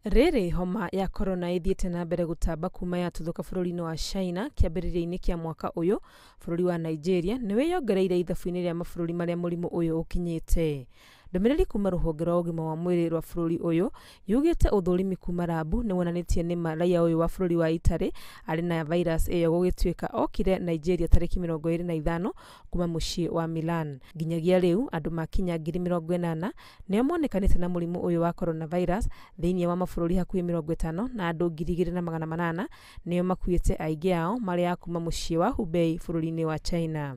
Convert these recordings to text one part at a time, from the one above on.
Riri homa ya corona ithiete na mbere gutamba kuuma yatuthuka bururi-ini wa China kiambiriria-ini kia mwaka uyu. Bururi wa Nigeria niwe yongereire ithabu-ini ria mabururi maria murimu uyu ukinyite. Ndumiriri kuuma ruhonge rwa ugima wa mwiri rwa bururi uyu yugite uthurimi kuuma labu ni wonanitie ni raiya uyu wa bururi wa Itari ari na virus iyo gugituika okire Nigeria tariki 25 kuuma mucii wa Milan. Nginyagia riu andu makinya 80,000 nio monekanite na murimu uyu wa coronavirus thiini wa mabururi hakuhi 50 na andu 2,800 nio makuite aingi ao mari a kuuma mucii wa Hubei bururi-ini wa China.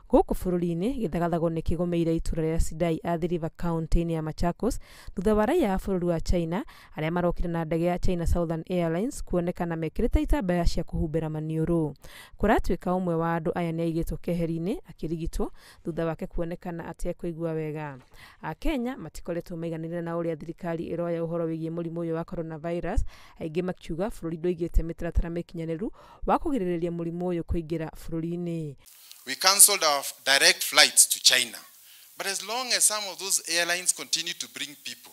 Guku bururi-ini githagathago ni kigomeire itura ria Sidai Athi kaunti-ini ya Machakos thutha wa raiya a bururi wa China aria marokire na ndege ya China Southern Airlines kuonekana mekirite itambaya cia kuhumbira maniuru. Kuratuika umwe wa andu aya ni aigitwo keheri-ini akirigitwo thutha wake kuonekana ati ekuigua wega. Akenya matikoretwo maiganire na uria thirikari iroya uhoro wigie murimu uyu wa coronavirus, aingi makiuga bururi nduigite mitaratara mikinyaniru wa kugiririria murimu uyu kuingira bururi-ini. We cancelled our direct flights to China. But as long as some of those airlines continue to bring people,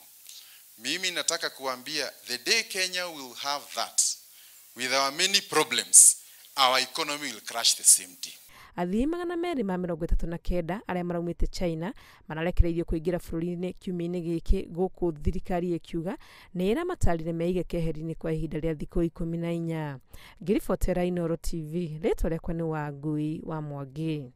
mimi nataka kuambia, the day Kenya will have that, with our many problems, our economy will crash the same day. Athii 239 aria maraumite China manarekereirio kuingira bururi-ini kiumia-ini giki guku thirikari ikiuga ni ira matarire meige keheri-ini kwa ihinda ria thiku 14. Ngiribotera Inooro TV, ritwa riakwa ni Wangui wa Mwangi.